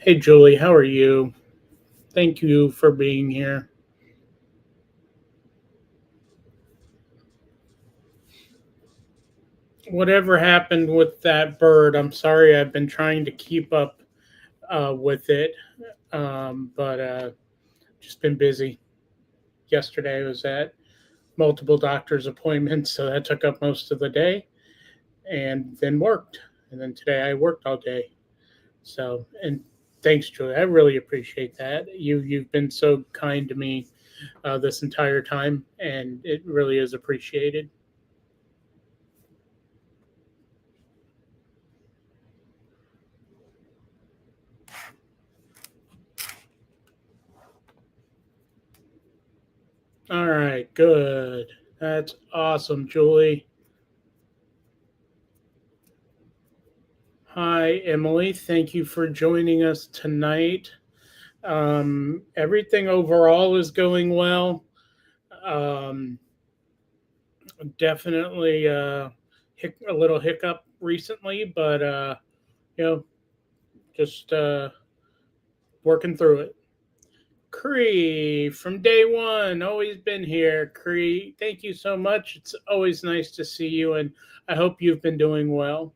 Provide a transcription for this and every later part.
Hey, Julie, how are you? Thank you for being here. Whatever happened with that bird, I'm sorry. I've been trying to keep up with it, but just been busy. Yesterday I was at multiple doctor's appointments, so that took up most of the day, and then worked. And then today I worked all day. So, and thanks, Julie. I really appreciate that. You've been so kind to me this entire time, and it really is appreciated. All right, good. That's awesome, Julie. Hi, Emily. Thank you for joining us tonight. Everything overall is going well. Um, definitely a little hiccup recently, but you know, just working through it. Cree from day one, always been here. Cree, thank you so much. It's always nice to see you, and I hope you've been doing well.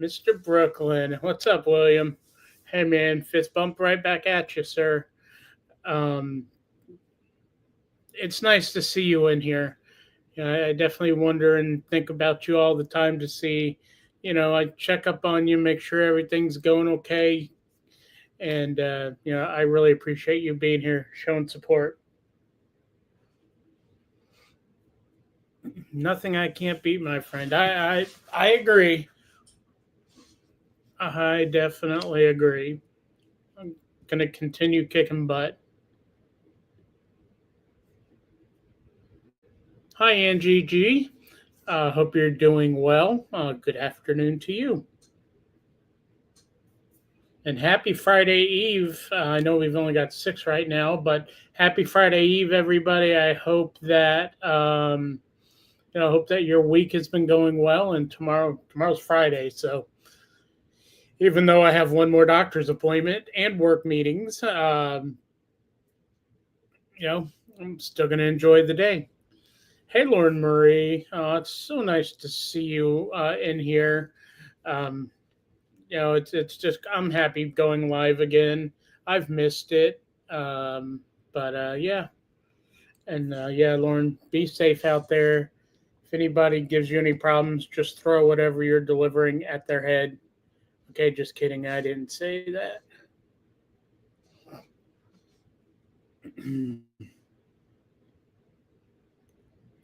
Mr. Brooklyn. What's up, William? Hey, man, fist bump right back at you, sir. Um, it's nice to see you in here. I definitely wonder and think about you all the time to see, I check up on you, make sure everything's going okay. And, I really appreciate you being here, showing support. Nothing I can't beat, my friend. I agree. I definitely agree. I'm going to continue kicking butt. Hi, Angie G. Hope you're doing well. Good afternoon to you. And happy Friday Eve. I know we've only got six right now, but happy Friday Eve, everybody. I hope that hope that your week has been going well. And tomorrow's Friday, so even though I have one more doctor's appointment and work meetings, you know, I'm still going to enjoy the day. Hey, Lauren Marie. It's so nice to see you in here. Um, it's just I'm happy going live again. I've missed it, but yeah, and yeah, Lauren, be safe out there. If anybody gives you any problems, just throw whatever you're delivering at their head. Okay, just kidding. I didn't say that.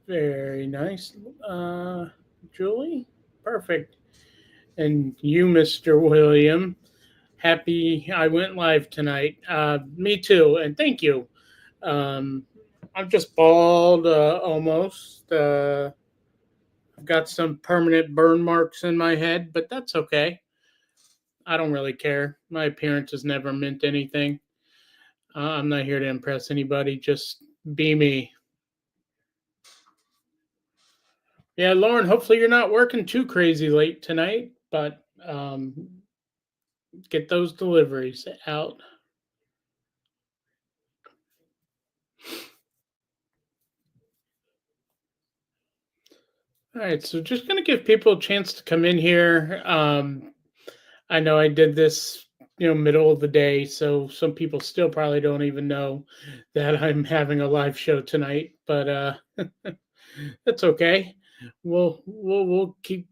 Very nice, Julie. Perfect. And you, Mr. William, happy I went live tonight. Me too, and thank you. Um, I'm just bald almost. I've got some permanent burn marks in my head, but that's okay. I don't really care. My appearance has never meant anything. I'm not here to impress anybody. Just be me. Yeah, Lauren, hopefully you're not working too crazy late tonight, but get those deliveries out. All right, so just going to give people a chance to come in here. I know I did this, middle of the day, so some people still probably don't even know that I'm having a live show tonight, but that's okay. We'll keep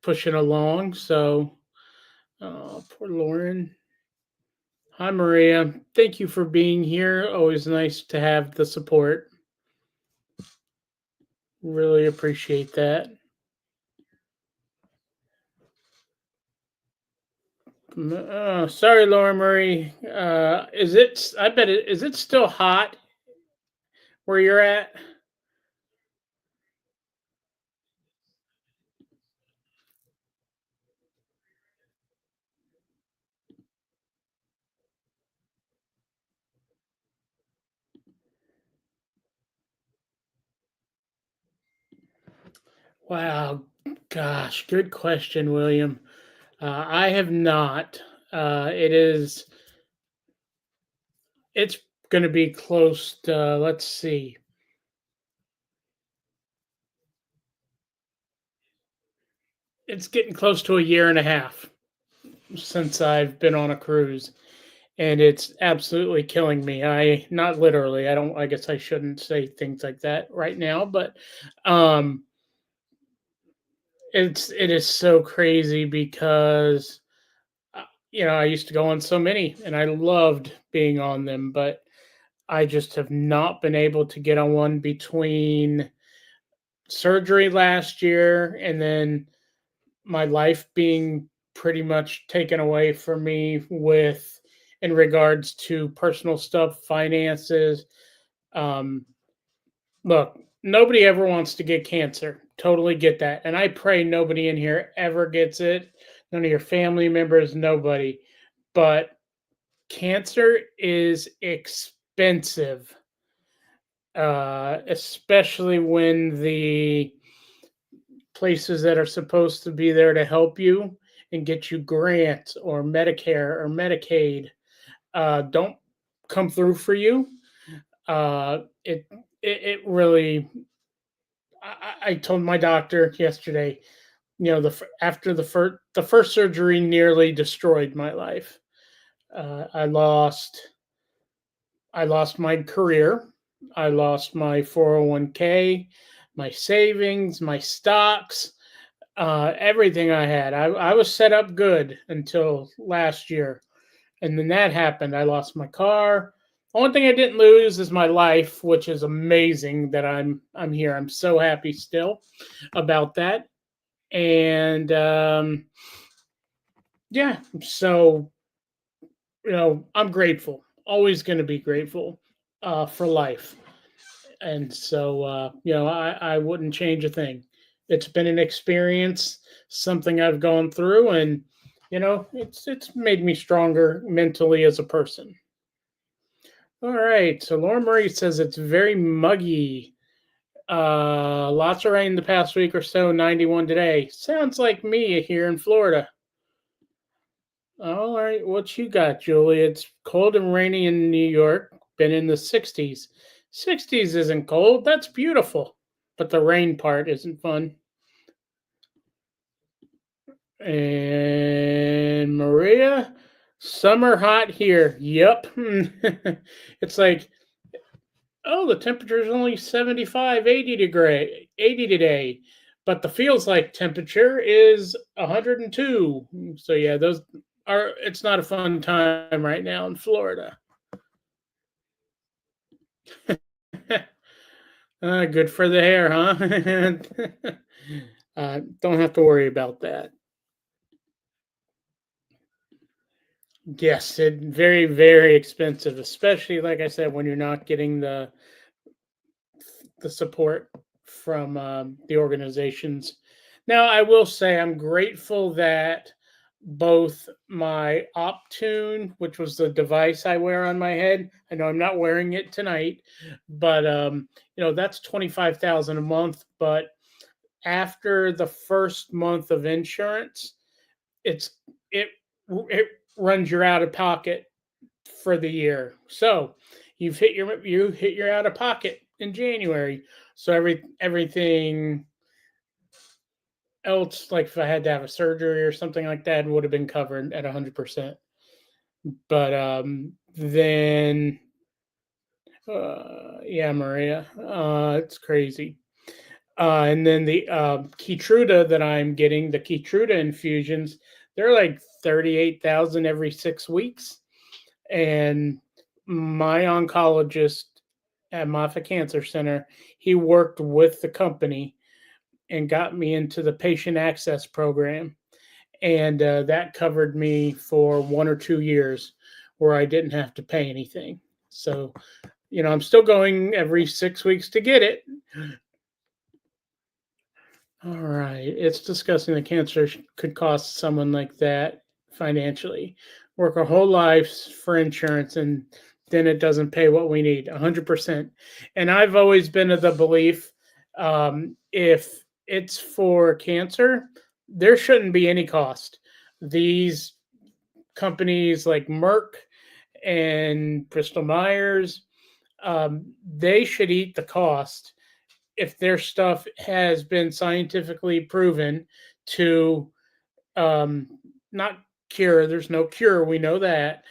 pushing along. So, poor Lauren. Hi, Maria. Thank you for being here. Always nice to have the support. Really appreciate that. Sorry, Laura Murray. Is it? I bet it is. It still hot where you're at? Wow. Gosh, good question, William. I have not. It is. It's going to be close to. Let's see. It's getting close to a year and a half since I've been on a cruise, and it's absolutely killing me. I not literally. I don't. I guess I shouldn't say things like that right now, but um, it is so crazy because I used to go on so many, and I loved being on them, but I just have not been able to get on one between surgery last year and then my life being pretty much taken away from me with in regards to personal stuff, finances. Um, Look, nobody ever wants to get cancer. Totally get that. And I pray nobody in here ever gets it. None of your family members, nobody. But cancer is expensive, especially when the places that are supposed to be there to help you and get you grants or Medicare or Medicaid don't come through for you. It really. I told my doctor yesterday. After the first surgery nearly destroyed my life. I lost my career. I lost my 401k, my savings, my stocks, everything I had. I was set up good until last year. And then that happened. I lost my car. Only thing I didn't lose is my life, which is amazing that I'm here. I'm so happy still about that. And yeah, so I'm grateful. Always going to be grateful for life. And so I wouldn't change a thing. It's been an experience, something I've gone through, and it's made me stronger mentally as a person. All right, so Laura Marie says it's very muggy. Lots of rain the past week or so. 91 today. Sounds like me here in Florida. All right, what you got, Julie? It's cold and rainy in New York. Been in the 60s. 60s isn't cold. That's beautiful. But the rain part isn't fun. And Maria, summer hot here. Yep. It's like, oh, the temperature is only 75, 80 today. But the feels like temperature is 102. So yeah, it's not a fun time right now in Florida. Good for the hair, huh? Don't have to worry about that. Yes, it very, very expensive, especially like I said, when you're not getting the support from the organizations. Now, I will say I'm grateful that both my Optune, which was the device I wear on my head, I know I'm not wearing it tonight, but that's 25,000 a month. But after the first month of insurance, it's it it runs your out of pocket for the year. So you hit your out of pocket in January. So everything else, like if I had to have a surgery or something like that, would have been covered at 100%. But then yeah, Maria, it's crazy. And then the Keytruda that I'm getting, the Keytruda infusions, they're like 38,000 every 6 weeks. And my oncologist at Moffitt Cancer Center, he worked with the company and got me into the patient access program. And that covered me for 1 or 2 years where I didn't have to pay anything. So, I'm still going every 6 weeks to get it. All right. It's disgusting that cancer could cost someone like that financially. Work our whole lives for insurance and then it doesn't pay what we need 100%. And I've always been of the belief if it's for cancer, there shouldn't be any cost. These companies like Merck and Bristol Myers, they should eat the cost if their stuff has been scientifically proven to um, not cure, there's no cure, we know that,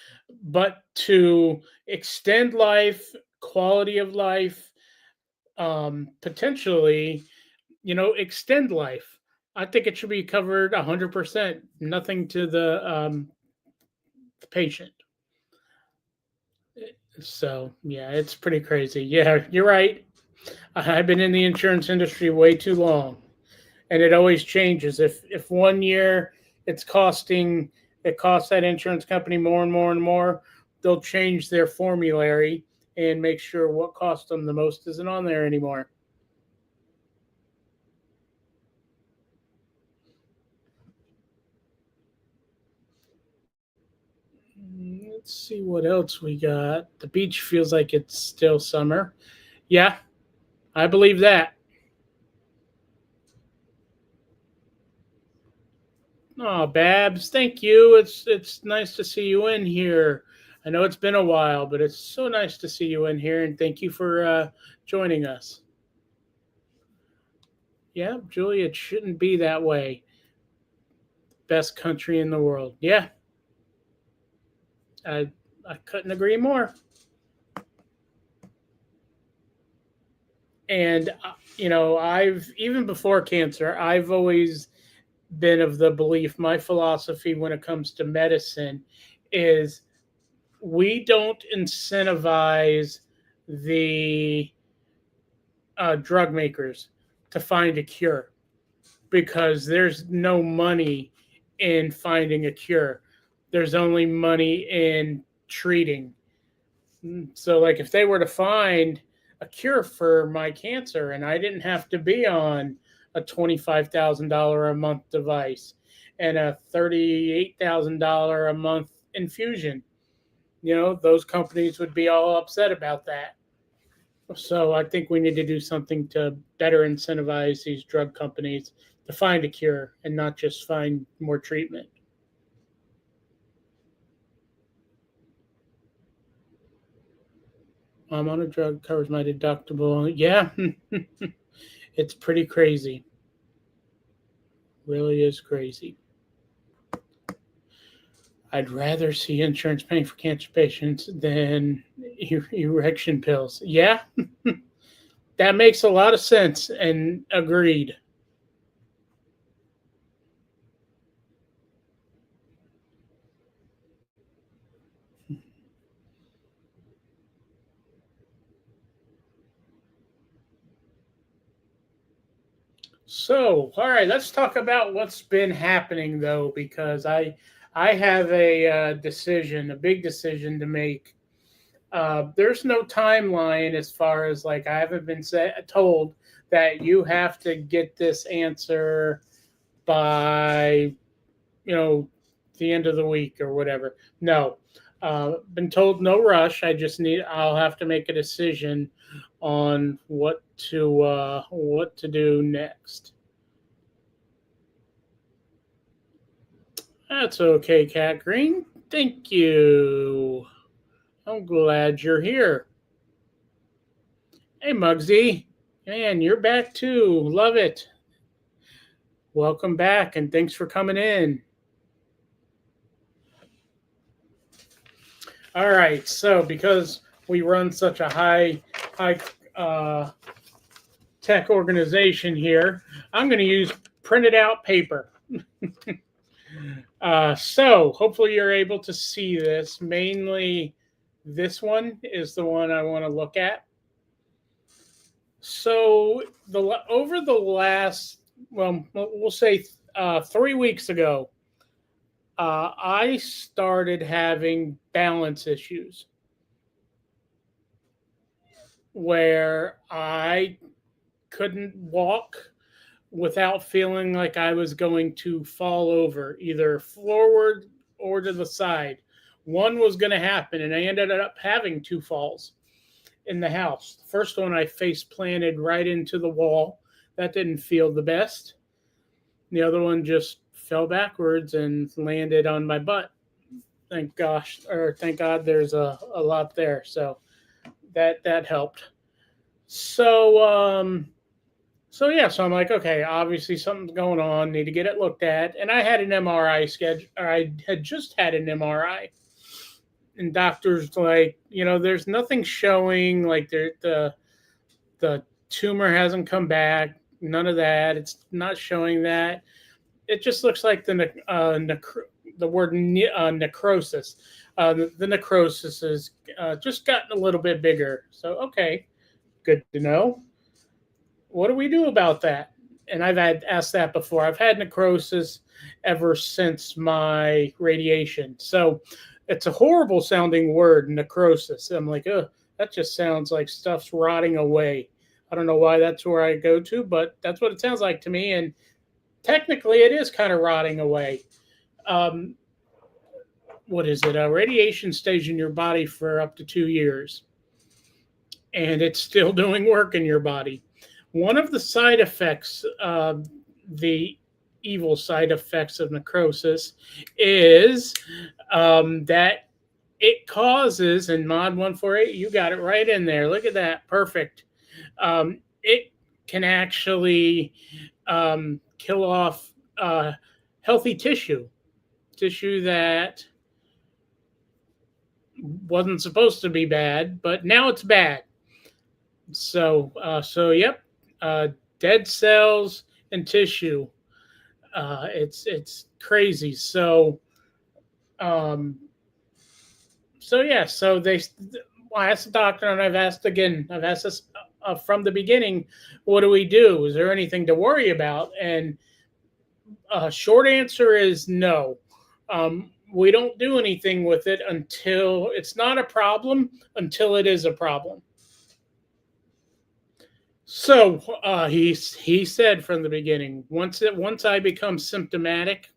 but to extend life, quality of life, potentially, extend life. I think it should be covered 100%, nothing to the patient. So, yeah, it's pretty crazy. Yeah, you're right. I've been in the insurance industry way too long, and it always changes. If one year it's costing it costs that insurance company more and more and more, they'll change their formulary and make sure what cost them the most isn't on there anymore. Let's see what else we got. The beach feels like it's still summer. Yeah, I believe that. Oh, Babs, thank you. It's nice to see you in here. I know it's been a while, but it's so nice to see you in here, and thank you for joining us. Yeah, Julie, it shouldn't be that way. Best country in the world. Yeah, I I couldn't agree more. And I've even before cancer, I've always been of the belief. My philosophy when it comes to medicine is we don't incentivize the drug makers to find a cure because there's no money in finding a cure. There's only money in treating. So, like, if they were to find a cure for my cancer and I didn't have to be on a $25,000 a month device and a $38,000 a month infusion, those companies would be all upset about that. So, I think we need to do something to better incentivize these drug companies to find a cure and not just find more treatment. I'm on a drug, covers my deductible. Yeah, it's pretty crazy. Really is crazy. I'd rather see insurance paying for cancer patients than erection pills. Yeah, that makes a lot of sense and agreed. So, all right, let's talk about what's been happening though, because I have a decision, a big decision to make. There's no timeline as far as like I haven't been told that you have to get this answer by you know the end of the week or whatever. No, been told no rush. I'll have to make a decision on what to do next. That's okay, Cat Green. Thank you. I'm glad you're here. Hey, Muggsy. Man, you're back too. Love it. Welcome back, and thanks for coming in. All right, so because we run such a high tech organization here, I'm going to use printed out paper. So hopefully you're able to see this. Mainly, this one is the one I want to look at. So over the last, well, we'll say 3 weeks ago, I started having balance issues where I couldn't walk without feeling like I was going to fall over, either forward or to the side. One was going to happen, and I ended up having two falls in the house. The first one I face planted right into the wall. That didn't feel the best. The other one just fell backwards and landed on my butt. thank gosh, or thank God there's a lot there. So that helped. So so yeah, so I'm like, okay, obviously something's going on, need to get it looked at. And I had an MRI schedule, or I had just had an MRI. And doctors like, there's nothing showing, like the tumor hasn't come back, none of that. It's not showing that. It just looks like the word necrosis. The necrosis has just gotten a little bit bigger. So okay, good to know. What do we do about that? And I've had asked that before. I've had necrosis ever since my radiation. So it's a horrible sounding word, necrosis. I'm like, oh, that just sounds like stuff's rotting away. I don't know why that's where I go to, but that's what it sounds like to me. And technically, it is kind of rotting away. Um, what is it? Radiation stays in your body for up to 2 years, and it's still doing work in your body. One of the side effects, the evil side effects of necrosis, is that it causes, and Mod 148, you got it right in there. Look at that. Perfect. It can actually kill off healthy tissue that wasn't supposed to be bad, but now it's bad. So yep, dead cells and tissue. It's crazy. Um, so yeah, so I asked the doctor, and I've asked again. I've asked this from the beginning. What do we do? Is there anything to worry about? And short answer is no. We don't do anything with it until it's not a problem, until it is a problem. So he said from the beginning, once I become symptomatic,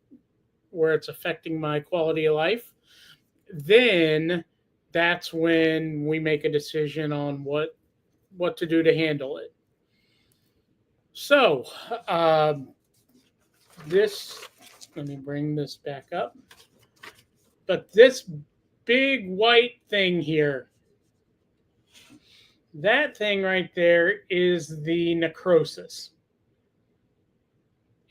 where it's affecting my quality of life, then that's when we make a decision on what to do to handle it. So this, let me bring this back up. But this big white thing here, that thing right there is the necrosis.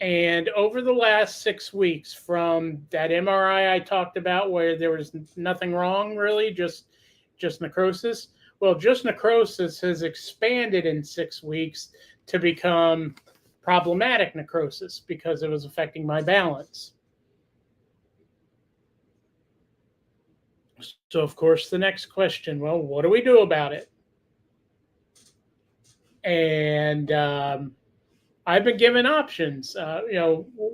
And over the last 6 weeks, from that MRI I talked about where there was nothing wrong really, just necrosis. Well, just necrosis has expanded in 6 weeks to become problematic necrosis because it was affecting my balance. So, of course, the next question, well, what do we do about it? And I've been given options.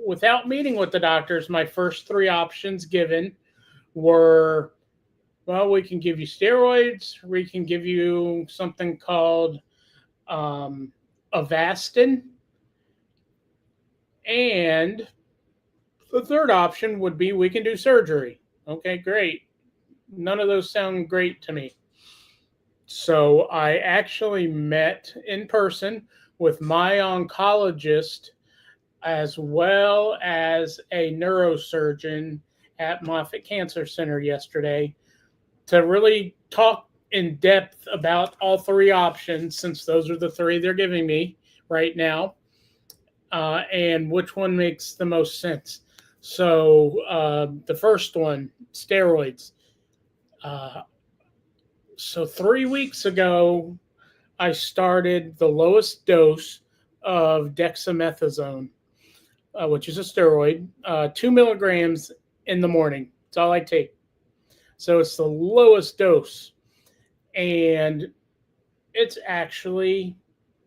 Without meeting with the doctors, my first 3 options given were, well, we can give you steroids, we can give you something called Avastin, and the third option would be we can do surgery. Okay, great. None of those sound great to me. So I actually met in person with my oncologist as well as a neurosurgeon at Moffitt Cancer Center yesterday to really talk in depth about all 3 options, since those are the 3 they're giving me right now, and which one makes the most sense. So the first one, steroids. So 3 weeks ago, I started the lowest dose of dexamethasone, which is a steroid, 2 milligrams in the morning. That's all I take. So it's the lowest dose. And it's actually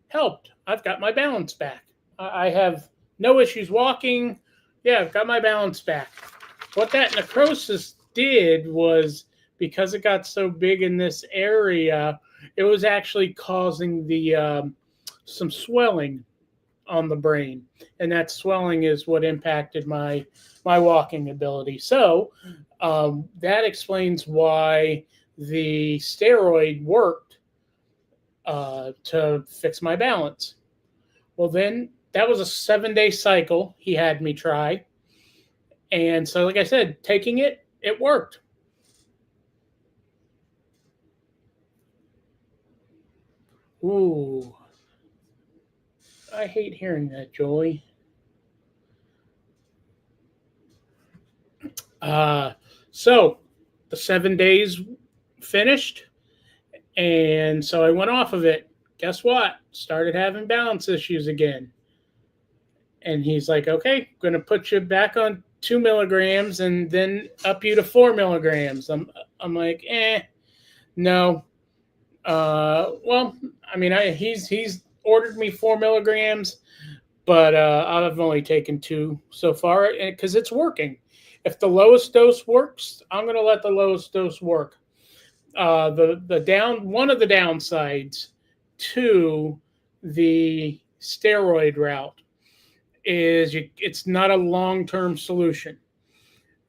helped. I've got my balance back. I have no issues walking. Yeah, I've got my balance back. What that necrosis did was, because it got so big in this area, it was actually causing some swelling on the brain, and that swelling is what impacted my walking ability. So that explains why the steroid worked to fix my balance. Well, then that was a 7-day cycle he had me try, and so like I said, taking it worked. Ooh, I hate hearing that, Joey. Uh, so the 7 days finished, and so I went off of it. Guess what? Started having balance issues again. And he's like, okay, I'm going to put you back on 2 milligrams and then up you to 4 milligrams. I'm like, no. Well, I mean, he's ordered me 4 milligrams, but I've only taken 2 so far because it's working. If the lowest dose works, I'm going to let the lowest dose work. One of the downsides to the steroid route is it's not a long-term solution.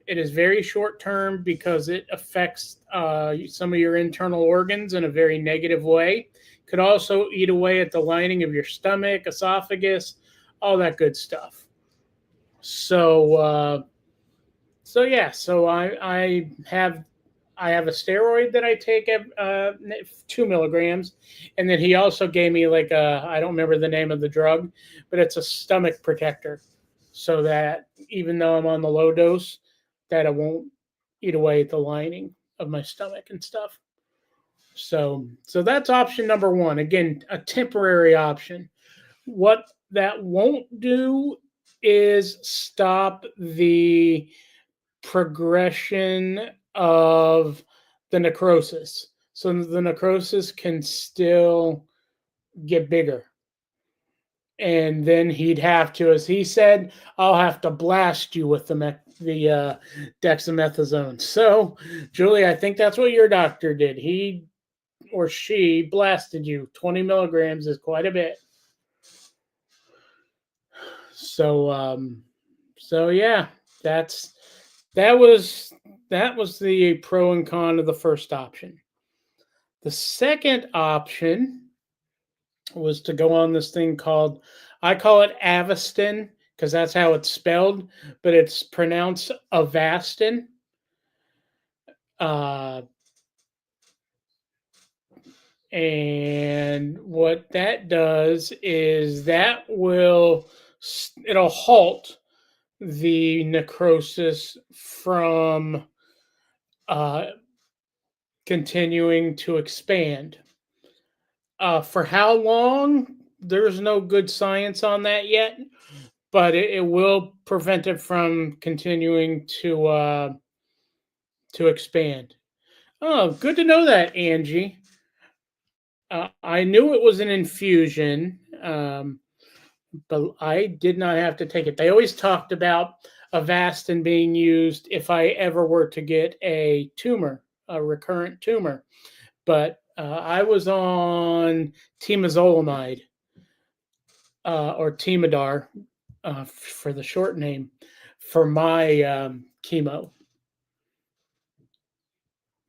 It is very short-term because it affects some of your internal organs in a very negative way. Could also eat away at the lining of your stomach, esophagus, all that good stuff. So yeah. So I have a steroid that I take 2 milligrams, and then he also gave me like I don't remember the name of the drug, but it's a stomach protector, so that even though I'm on the low dose, that it won't eat away at the lining of my stomach and stuff. So that's option number one. Again, a temporary option. What that won't do is stop the progression of the necrosis. So the necrosis can still get bigger. And then he'd have to, as he said, I'll have to blast you with the dexamethasone. So, Julie, I think that's what your doctor did. He or she blasted you. 20 milligrams is quite a bit. So yeah, that was the pro and con of the first option. The second option was to go on this thing called, I call it Avastin because that's how it's spelled, but it's pronounced Avastin. And what that does is it'll halt the necrosis from continuing to expand. For how long? There's no good science on that yet, but it will prevent it from continuing to expand. Oh, good to know that, Angie. I knew it was an infusion, but I did not have to take it. They always talked about Avastin being used if I ever were to get a tumor, a recurrent tumor. But I was on temozolomide or Temodar for the short name for my chemo.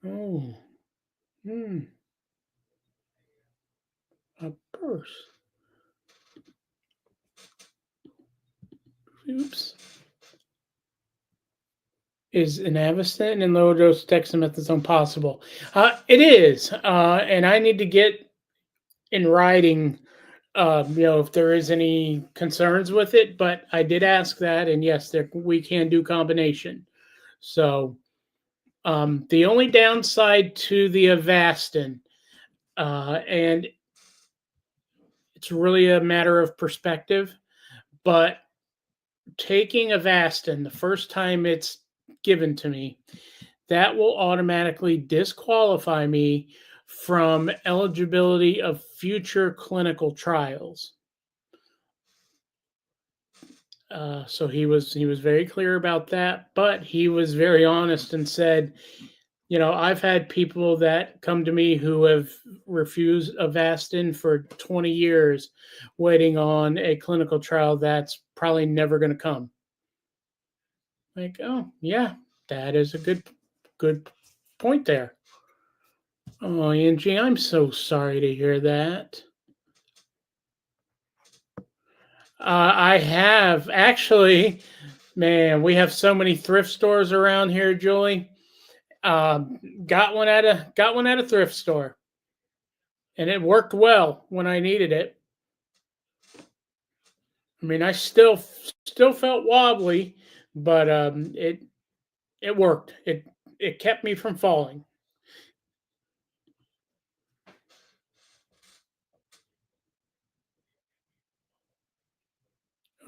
Oh, a purse. Oops. Is an Avastin and low dose dexamethasone possible? It is, and I need to get in writing, if there is any concerns with it. But I did ask that, and yes, we can do combination. So the only downside to the Avastin, and it's really a matter of perspective, but taking Avastin the first time it's given to me, that will automatically disqualify me from eligibility of future clinical trials. So he was very clear about that, but he was very honest and said, I've had people that come to me who have refused Avastin for 20 years, waiting on a clinical trial that's probably never going to come. Like, oh yeah, that is a good point there. Oh, Angie, I'm so sorry to hear that. I have actually, man. We have so many thrift stores around here, Julie. Got one at a thrift store, and it worked well when I needed it. I mean, I still felt wobbly, but it worked. It kept me from falling.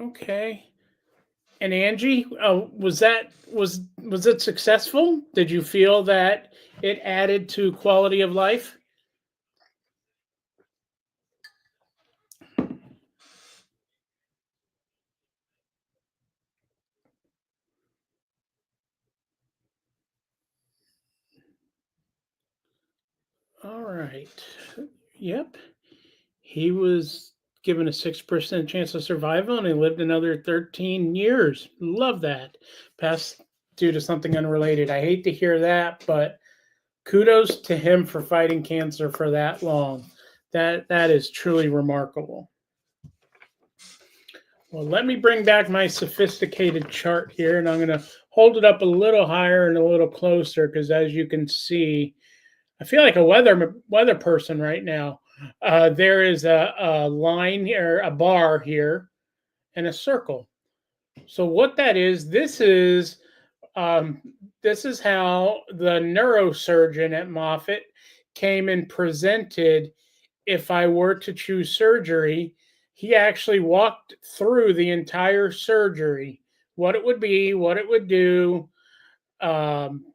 Okay. And Angie, was it successful? Did you feel that it added to quality of life? All right. Yep. He was given a 6% chance of survival and he lived another 13 years. Love that. Passed due to something unrelated. I hate to hear that, but kudos to him for fighting cancer for that long. That is truly remarkable. Well, let me bring back my sophisticated chart here, and I'm going to hold it up a little higher and a little closer because, as you can see, I feel like a weather person right now. There is a line here, a bar here, and a circle. So what that is, um, this is how the neurosurgeon at Moffitt came and presented if I were to choose surgery. He actually walked through the entire surgery, what it would be, what it would do. Um,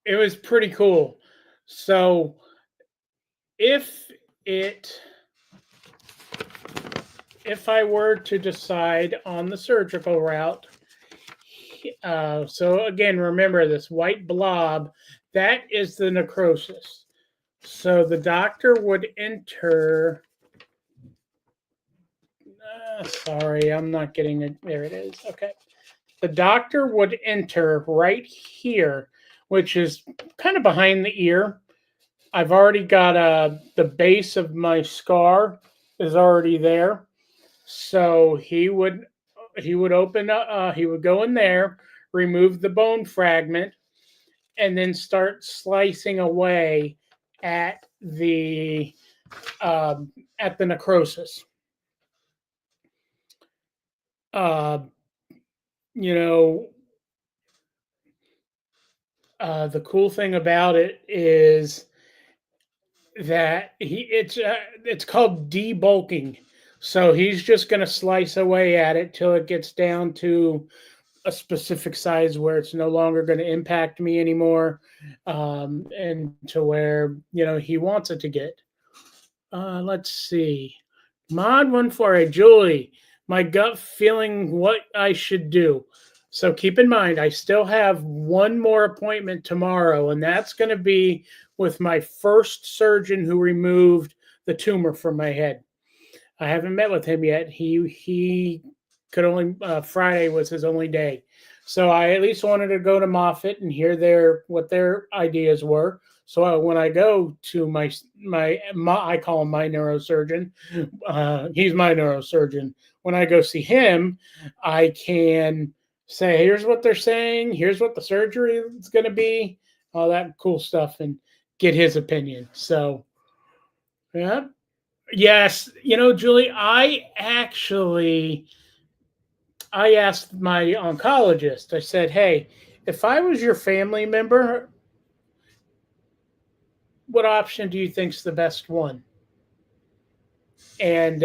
it was pretty cool. So if it if I were to decide on the surgical route, so again, remember this white blob, that is the necrosis. So the doctor would enter. Sorry, I'm not getting it. There it is. Okay. The doctor would enter right here, which is kind of behind the ear. I've already got the base of my scar is already there. So he would open up, he would go in there, remove the bone fragment, and then start slicing away at the necrosis. Uh, you know, the cool thing about it is that it's called debulking. So he's just going to slice away at it till it gets down to a specific size where it's no longer going to impact me anymore, and to where he wants it to get. Let's see. Mod 148, Julie. My gut feeling what I should do. So keep in mind, I still have one more appointment tomorrow, and that's going to be with my first surgeon who removed the tumor from my head. I haven't met with him yet. He could only Friday was his only day, so I at least wanted to go to Moffitt and hear what their ideas were. So when I go to my I call him my neurosurgeon. He's my neurosurgeon. When I go see him, I can say, "Here's what they're saying. Here's what the surgery is going to be." All that cool stuff, and get his opinion. So, yeah. Yes, Julie, I asked my oncologist. I said, "Hey, if I was your family member, what option do you think's the best one?" And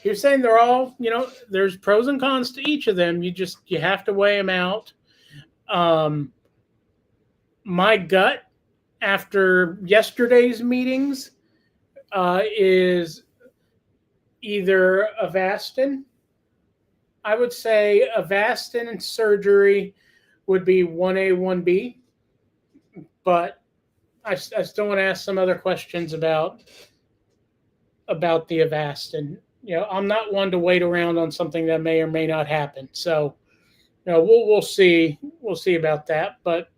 you're saying they're all, there's pros and cons to each of them. You have to weigh them out. Um, my gut after yesterday's meetings is either Avastin. I would say Avastin and surgery would be 1A, 1B, but I still want to ask some other questions about the Avastin. I'm not one to wait around on something that may or may not happen. So, we'll see. We'll see about that. But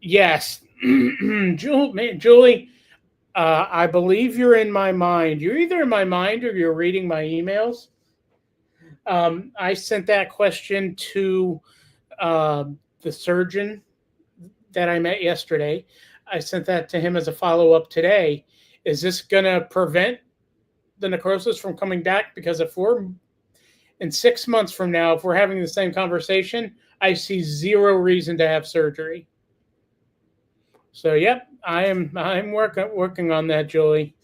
yes, Julie, I believe you're in my mind. You're either in my mind or you're reading my emails. I sent that question to the surgeon that I met yesterday. I sent that to him as a follow up today. Is this going to prevent the necrosis from coming back? Because if we're in 6 months from now, if we're having the same conversation, I see zero reason to have surgery. So, yep, I'm working on that, Julie.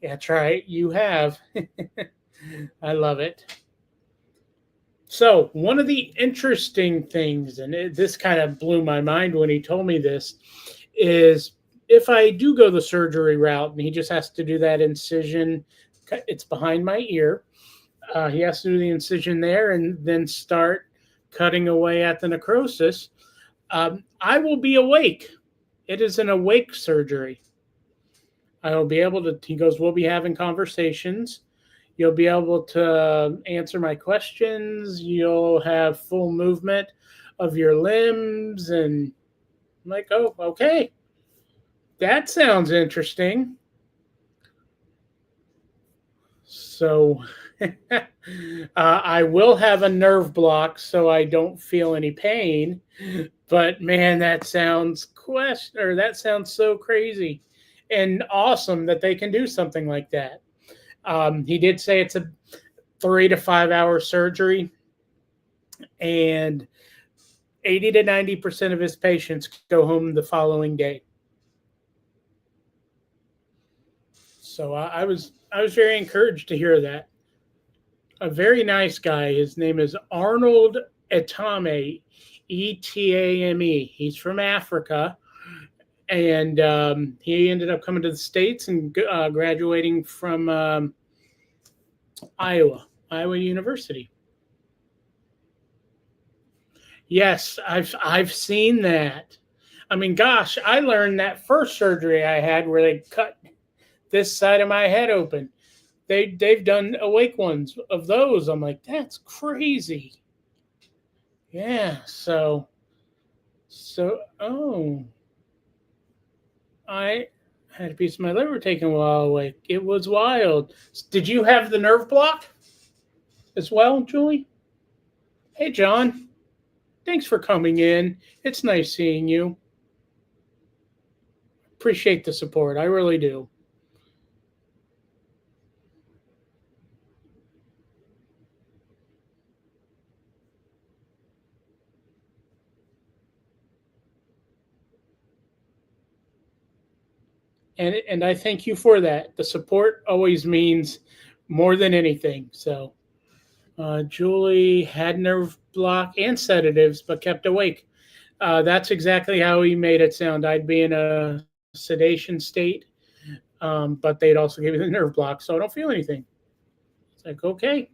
That's right, you have. I love it. So, one of the interesting things, and this kind of blew my mind when he told me this, is if I do go the surgery route and he just has to do that incision, it's behind my ear. He has to do the incision there and then start cutting away at the necrosis. I will be awake. It is an awake surgery. I will be able to, he goes, we'll be having conversations. You'll be able to answer my questions. You'll have full movement of your limbs. And I'm like, oh, okay. That sounds interesting. So I will have a nerve block so I don't feel any pain. But man, that sounds that sounds so crazy and awesome that they can do something like that. He did say it's a 3 to 5 hour surgery, and 80 to 90% of his patients go home the following day. So I was very encouraged to hear that. A very nice guy. His name is Arnold Etame, Etame. He's from Africa, and he ended up coming to the States and graduating from Iowa University. Yes, I've seen that. I mean, gosh, I learned that first surgery I had where they cut this side of my head open. They've done awake ones of those. I'm like, that's crazy. Yeah. So oh, I had a piece of my liver taken while awake. It was wild. Did you have the nerve block as well, Julie? Hey, John. Thanks for coming in. It's nice seeing you. Appreciate the support. I really do. And I thank you for that. The support always means more than anything. So, Julie had nerve block and sedatives, but kept awake. That's exactly how he made it sound. I'd be in a sedation state, but they'd also give me the nerve block, so I don't feel anything. It's like, okay.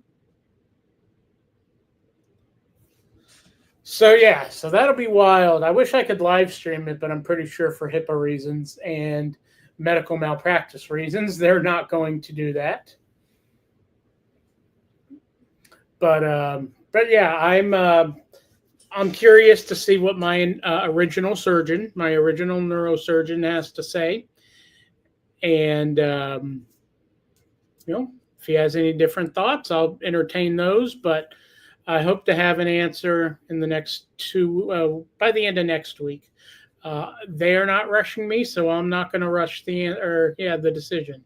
So yeah, so that'll be wild. I wish I could live stream it, but I'm pretty sure for HIPAA reasons and medical malpractice reasons, they're not going to do that. But yeah, I'm curious to see what my original neurosurgeon has to say, and if he has any different thoughts, I'll entertain those. But I hope to have an answer in the next by the end of next week. They are not rushing me, so I'm not going to rush the decision.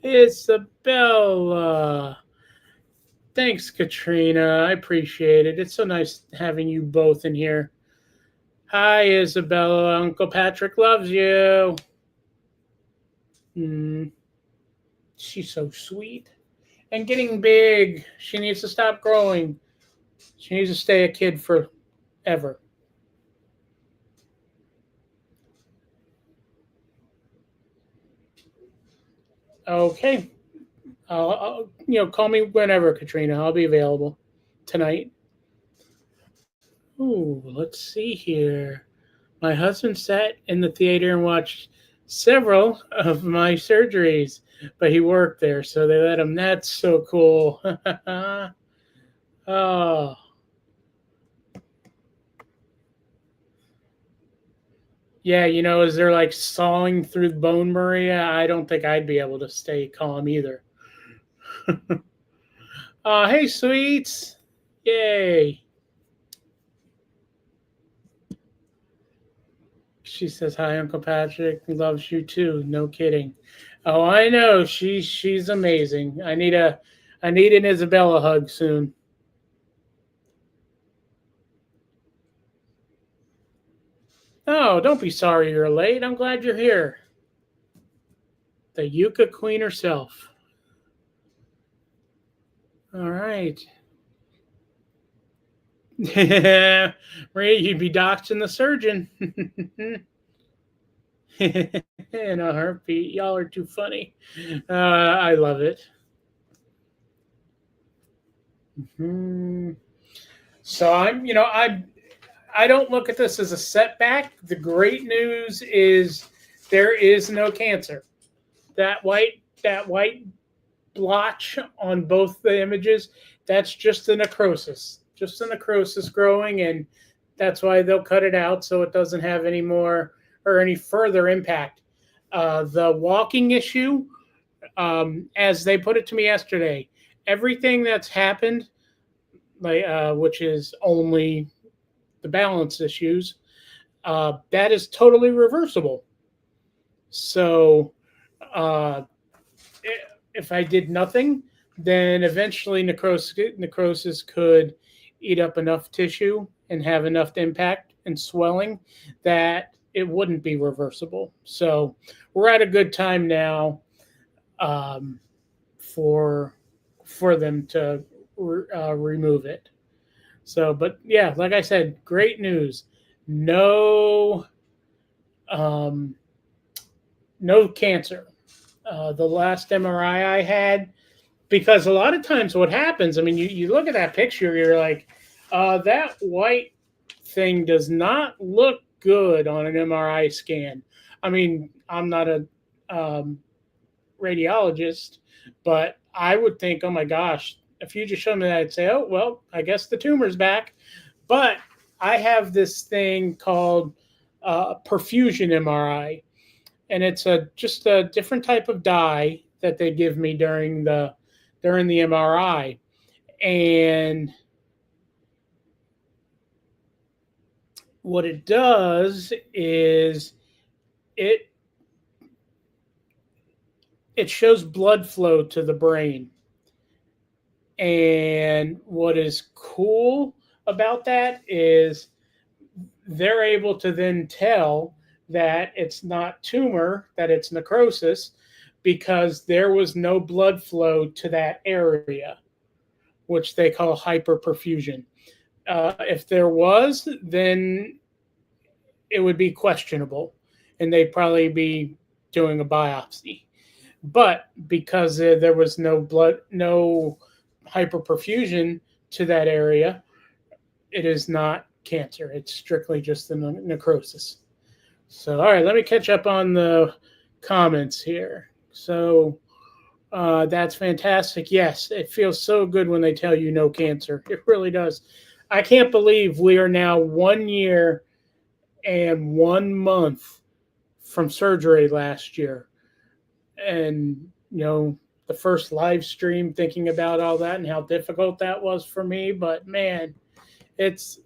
Isabella. Thanks, Katrina. I appreciate it. It's so nice having you both in here. Hi, Isabella. Uncle Patrick loves you. She's so sweet. And getting big. She needs to stop growing. She needs to stay a kid forever. Okay. I'll call me whenever, Katrina. I'll be available tonight. Ooh, let's see here. My husband sat in the theater and watched several of my surgeries, but he worked there, so they let him. That's so cool. Oh. Yeah, is there like sawing through bone, Maria? I don't think I'd be able to stay calm either. Hey, sweets. Yay. She says, "Hi, Uncle Patrick. Loves you too." No kidding. Oh, I know. She's amazing. I need an Isabella hug soon. Oh, don't be sorry you're late. I'm glad you're here. The Yucca Queen herself. All right. Maria, you'd be doxing the surgeon. In a heartbeat. Y'all are too funny. I love it. Mhm. So I don't look at this as a setback. The great news is there is no cancer. That white blotch on both the images, that's just a necrosis. Just a necrosis growing, and that's why they'll cut it out so it doesn't have any more or any further impact. The walking issue, as they put it to me yesterday, everything that's happened, like which is only the balance issues, that is totally reversible. So, uh, if I did nothing, then eventually necrosis could eat up enough tissue and have enough impact and swelling that it wouldn't be reversible. So we're at a good time now, um, for them to remove it. So, but yeah, like I said, great news. No, um, no cancer. The last MRI I had, because a lot of times what happens, I mean, you look at that picture, you're like, that white thing does not look good on an MRI scan. I mean, I'm not a um, radiologist, but I would think, oh my gosh, if you just showed me that, I'd say, oh, well, I guess the tumor's back. But I have this thing called perfusion MRI, and it's just a different type of dye that they give me during the MRI, and what it does is it it shows blood flow to the brain. And what is cool about that is they're able to then tell that it's not tumor, that it's necrosis, because there was no blood flow to that area, which they call hyperperfusion. If there was, then it would be questionable, and they'd probably be doing a biopsy. But because there was no hyperperfusion to that area, it is not cancer. It's strictly just the necrosis. So, all right, let me catch up on the comments here. So, that's fantastic. Yes, it feels so good when they tell you no cancer. It really does. I can't believe we are now 1 year and 1 month from surgery last year. And, the first live stream, thinking about all that and how difficult that was for me. But man, that's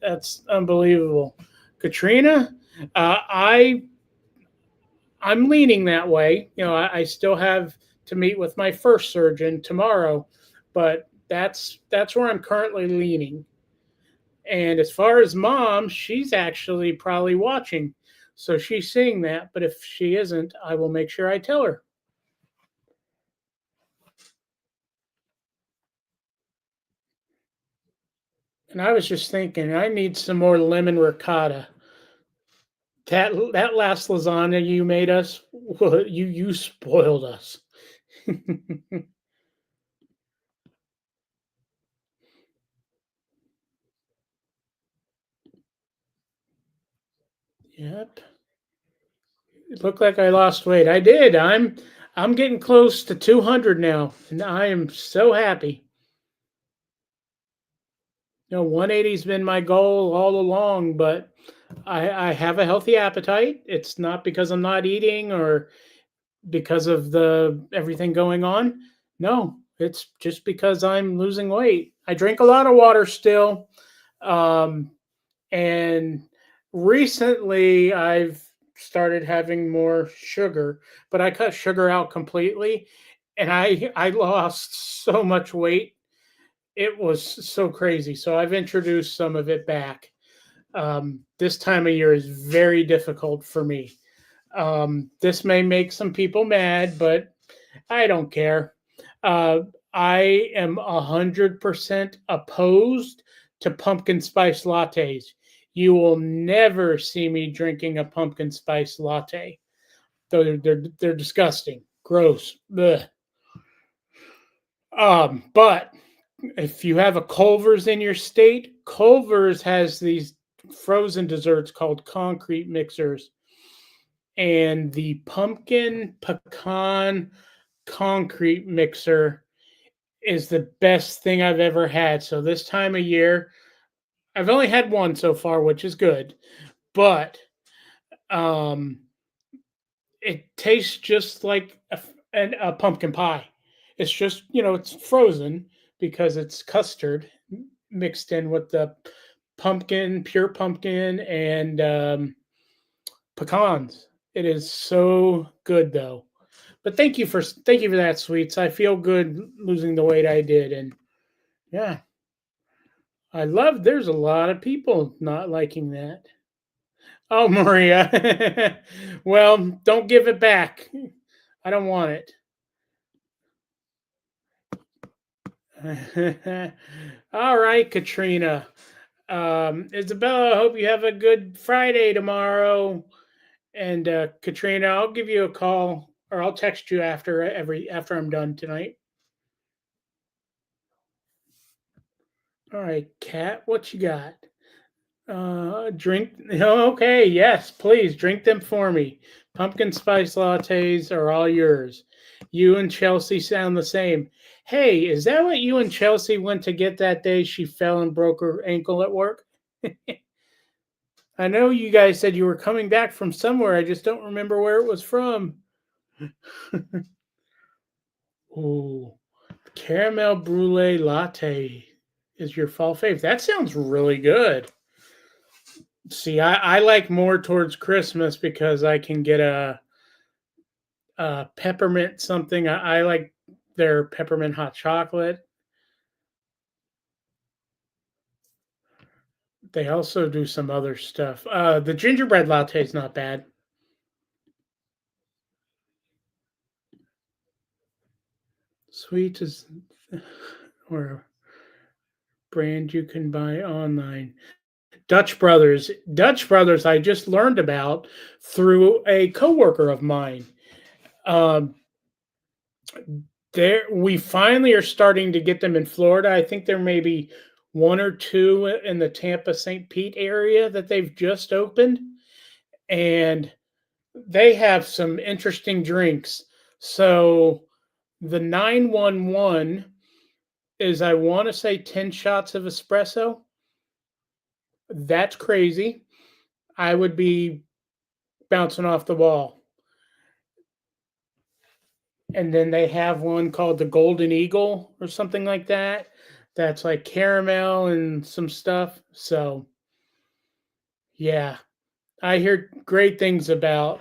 unbelievable. Katrina, I I'm leaning that way. I still have to meet with my first surgeon tomorrow, but that's where I'm currently leaning. And as far as mom, she's actually probably watching, so she's seeing that. But if she isn't, I will make sure I tell her. And I was just thinking, I need some more lemon ricotta. That last lasagna you made us, you spoiled us. Yep. It looked like I lost weight. I did. I'm getting close to 200 now, and I am so happy. 180's been my goal all along, but I have a healthy appetite. It's not because I'm not eating or because of the everything going on. No, it's just because I'm losing weight. I drink a lot of water still. Um, and recently I've started having more sugar, but I cut sugar out completely, and I lost so much weight. It was so crazy. So I've introduced some of it back. This time of year is very difficult for me. This may make some people mad, but I don't care. Uh, I am 100% opposed to pumpkin spice lattes. You will never see me drinking a pumpkin spice latte. They're disgusting, gross. Ugh. But if you have a Culver's in your state, Culver's has these frozen desserts called concrete mixers, and the pumpkin pecan concrete mixer is the best thing I've ever had. So this time of year, I've only had one so far, which is good, but um, it tastes just like a pumpkin pie. It's just, it's frozen because it's custard mixed in with the pumpkin, pure pumpkin, and pecans. It is so good though. But thank you for that, sweets. I feel good losing the weight I did, and yeah, I love. There's a lot of people not liking that. Oh, Maria. Well, don't give it back. I don't want it. All right, Katrina. Isabella, I hope you have a good Friday tomorrow. And Katrina, I'll give you a call or I'll text you after I'm done tonight. All right, Kat, what you got? Drink. Okay, yes, please drink them for me. Pumpkin spice lattes are all yours. You and Chelsea sound the same. Hey, is that what you and Chelsea went to get that day she fell and broke her ankle at work? I know you guys said you were coming back from somewhere. I just don't remember where it was from. Ooh, caramel brulee latte is your fall fave. That sounds really good. See, I like more towards Christmas because I can get a peppermint something. I like their peppermint hot chocolate. They also do some other stuff. The gingerbread latte is not bad. Sweet is or brand you can buy online. Dutch Brothers. Dutch Brothers, I just learned about through a coworker of mine. Um, there, we finally are starting to get them in Florida. I think there may be one or two in the Tampa St. Pete area that they've just opened, and they have some interesting drinks. So the 911 is, I want to say, 10 shots of espresso. That's crazy. I would be bouncing off the wall. And then they have one called the Golden Eagle or something like that. That's like caramel and some stuff. So, yeah, I hear great things about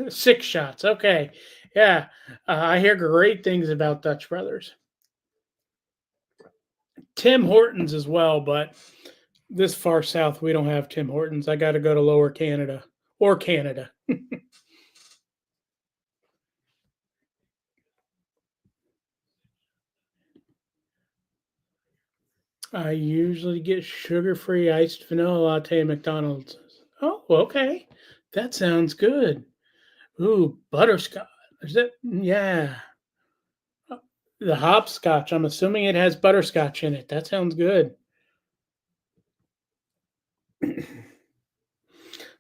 6 shots. Okay. Yeah, I hear great things about Dutch Brothers. Tim Hortons as well, but this far south, we don't have Tim Hortons. I got to go to Lower Canada or Canada. I usually get sugar-free iced vanilla latte at McDonald's. Oh, okay. That sounds good. Ooh, butterscotch. Is that? Yeah. The hopscotch. I'm assuming it has butterscotch in it. That sounds good.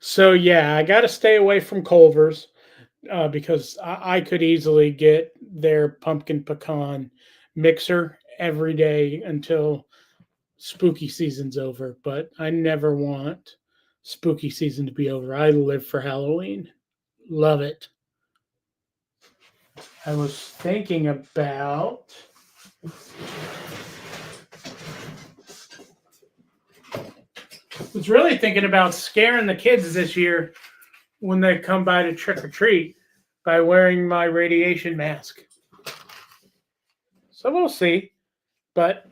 So yeah, I got to stay away from Culver's because I could easily get their pumpkin pecan mixer every day until spooky season's over. But I never want spooky season to be over. I live for Halloween. Love it. I was thinking about was really thinking about scaring the kids this year when they come by to trick or treat by wearing my radiation mask. So we'll see. But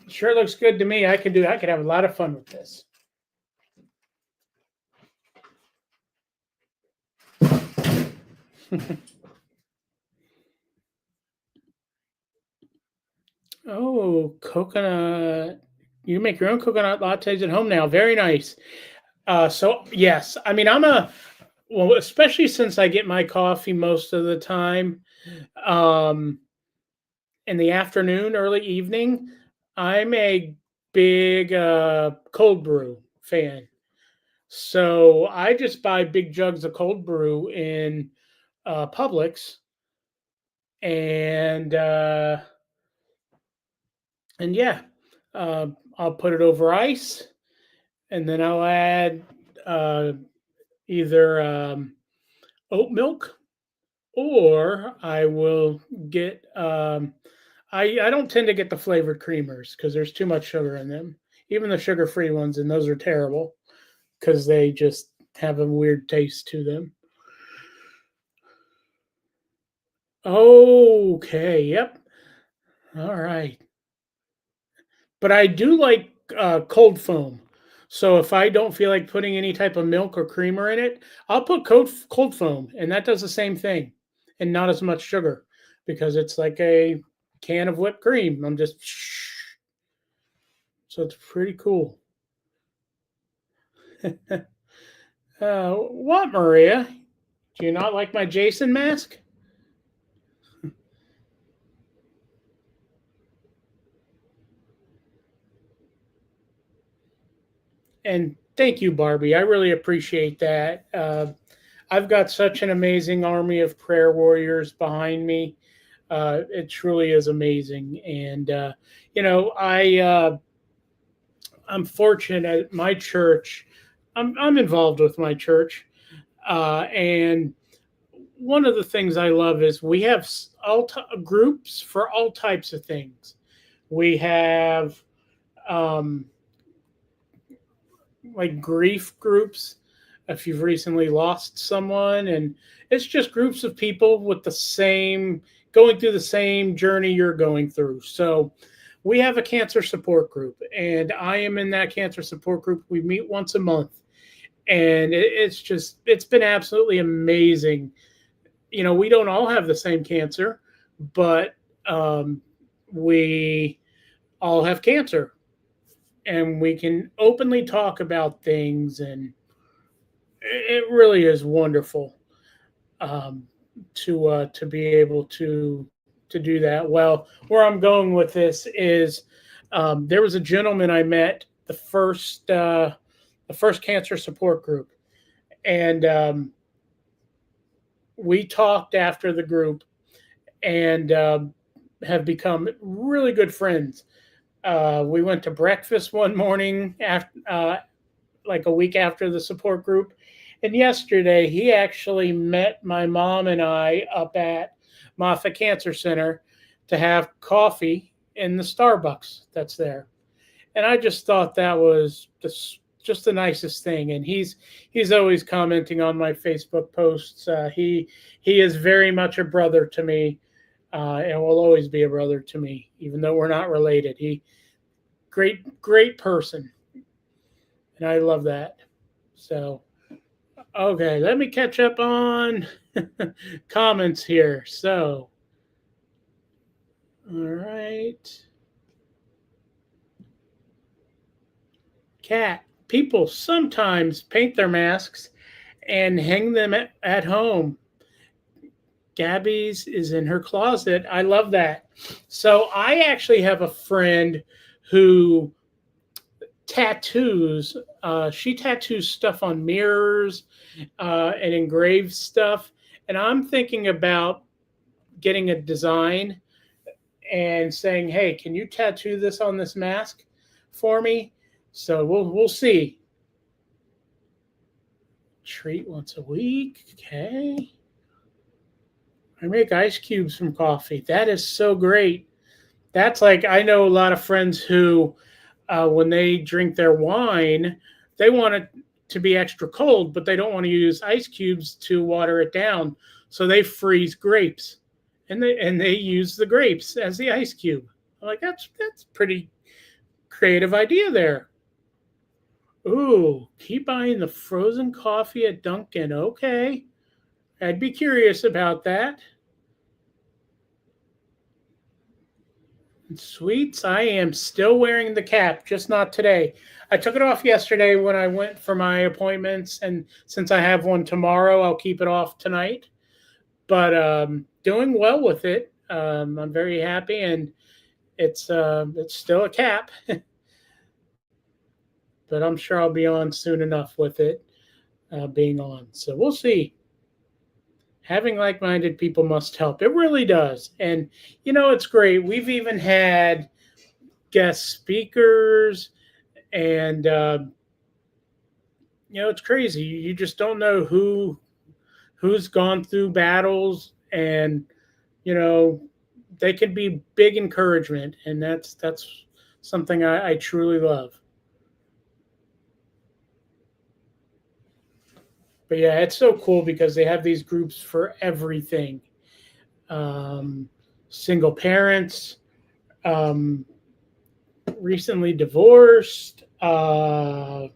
it sure looks good to me. I could have a lot of fun with this. Oh, coconut. You make your own coconut lattes at home now. Very nice. So yes, I mean well, especially since I get my coffee most of the time um, in the afternoon, early evening. I'm a big cold brew fan. So I just buy big jugs of cold brew in Publix, and yeah, I'll put it over ice, and then I'll add uh, either oat milk, or I will get. I don't tend to get the flavored creamers because there's too much sugar in them. Even the sugar-free ones, and those are terrible because they just have a weird taste to them. Okay, yep. All right. But I do like cold foam. So if I don't feel like putting any type of milk or creamer in it, I'll put cold foam, and that does the same thing, and not as much sugar because it's like a can of whipped cream. I'm just so it's pretty cool. What, Maria? Do you not like my Jason mask? And thank you, Barbie. I really appreciate that. I've got such an amazing army of prayer warriors behind me. It truly is amazing, and you know, I'm fortunate at my church. I'm involved with my church, and one of the things I love is we have groups for all types of things. We have um, like grief groups if you've recently lost someone, and it's just groups of people with the same going through the same journey you're going through. So we have a cancer support group, and I am in that cancer support group. We meet once a month, and it's been absolutely amazing. You know, we don't all have the same cancer, but we all have cancer, and we can openly talk about things, and it really is wonderful um, to be able to do that. Well, where I'm going with this is there was a gentleman I met the first cancer support group, and we talked after the group, and have become really good friends. We went to breakfast one morning after like a week after the support group. And yesterday, he actually met my mom and I up at Moffitt Cancer Center to have coffee in the Starbucks that's there. And I just thought that was just the nicest thing. And he's always commenting on my Facebook posts. He is very much a brother to me, and will always be a brother to me, even though we're not related. He great person, and I love that. So okay, let me catch up on comments here. So, all right. Cat, people sometimes paint their masks and hang them at home. Gabby's is in her closet. I love that. So, I actually have a friend who tattoos. She tattoos stuff on mirrors and engraves stuff. And I'm thinking about getting a design and saying, "Hey, can you tattoo this on this mask for me?" So we'll see. Treat once a week. Okay. I make ice cubes from coffee. That is so great. That's like I know a lot of friends who when they drink their wine, they want it to be extra cold, but they don't want to use ice cubes to water it down. So they freeze grapes, and they use the grapes as the ice cube. I'm like, that's pretty creative idea there. Ooh, keep buying the frozen coffee at Dunkin'. Okay, I'd be curious about that. Sweets, I am still wearing the cap, just not today. I took it off yesterday when I went for my appointments, and since I have one tomorrow, I'll keep it off tonight. But doing well with it. I'm very happy, and it's still a cap, but I'm sure I'll be on soon enough with it being on. So we'll see. Having like-minded people must help. It really does, and it's great. We've even had guest speakers, and it's crazy. You just don't know who's gone through battles, and they can be big encouragement, and that's something I truly love. But yeah, it's so cool because they have these groups for everything. Um, Single parents, um, recently divorced. The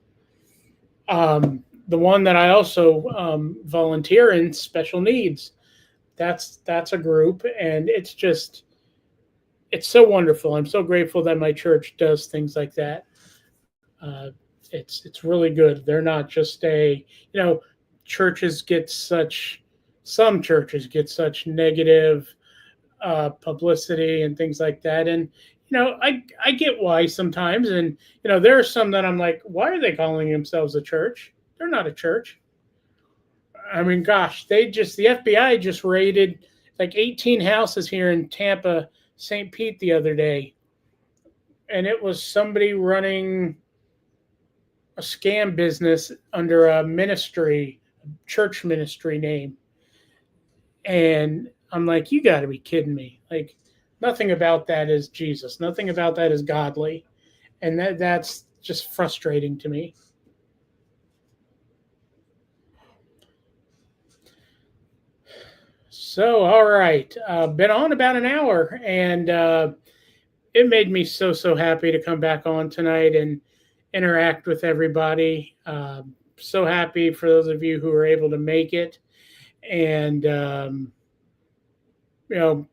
one that I also volunteer in, special needs. That's a group, and it's so wonderful. I'm so grateful that my church does things like that. Uh, it's really good. They're not just churches get such some churches get such negative publicity and things like that, and I get why sometimes, and there are some that I'm like, why are they calling themselves a church? They're not a church. I mean, gosh, the FBI just raided like 18 houses here in Tampa, St. Pete the other day, and it was somebody running a scam business under a ministry, church ministry name. And I'm like, you got to be kidding me. Like, nothing about that is Jesus. Nothing about that is godly. And that's just frustrating to me. So, all right. Been on about an hour, and it made me so happy to come back on tonight and interact with everybody. So happy for those of you who were able to make it. And,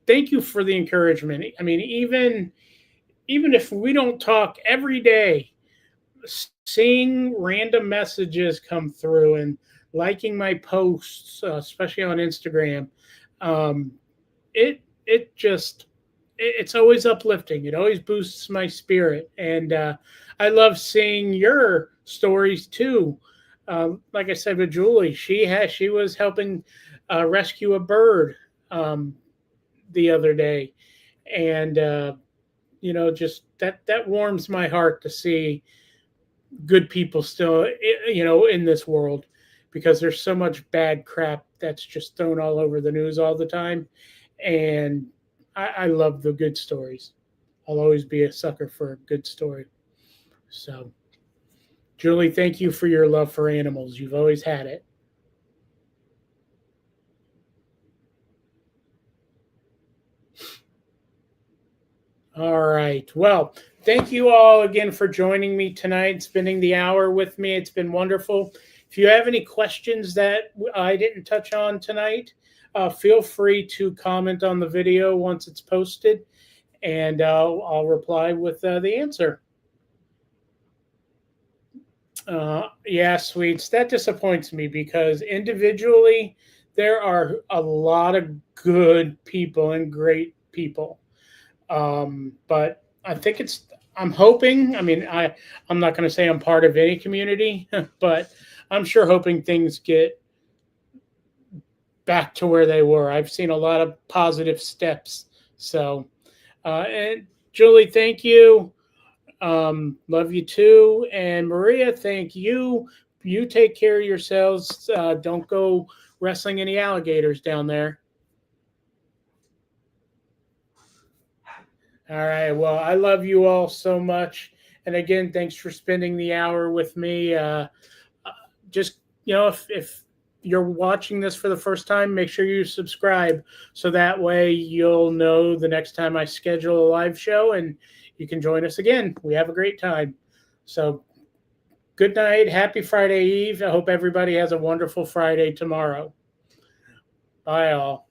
thank you for the encouragement. I mean, even if we don't talk every day, seeing random messages come through and liking my posts, especially on Instagram, um, it's always uplifting. It always boosts my spirit, and I love seeing your stories too. Like I said with Julie, she was helping rescue a bird the other day, and just that warms my heart to see good people still in this world, because there's so much bad crap that's just thrown all over the news all the time, and I love the good stories. I'll always be a sucker for a good story. So, Julie, thank you for your love for animals. You've always had it. All right. Well, thank you all again for joining me tonight, spending the hour with me. It's been wonderful. If you have any questions that I didn't touch on tonight, feel free to comment on the video once it's posted, and I'll reply with the answer. Yeah, sweets. That disappoints me because individually, there are a lot of good people and great people. But I think I'm hoping, I mean, I'm not going to say I'm part of any community, but I'm sure hoping things get back to where they were. I've seen a lot of positive steps. So, and Julie, thank you. Love you too. And Maria, thank you. You take care of yourselves. Don't go wrestling any alligators down there. All right. Well, I love you all so much. And again, thanks for spending the hour with me. Just, if you're watching this for the first time, make sure you subscribe so that way you'll know the next time I schedule a live show and you can join us again. We have a great time. So good night. Happy Friday Eve. I hope everybody has a wonderful Friday tomorrow. Bye, all.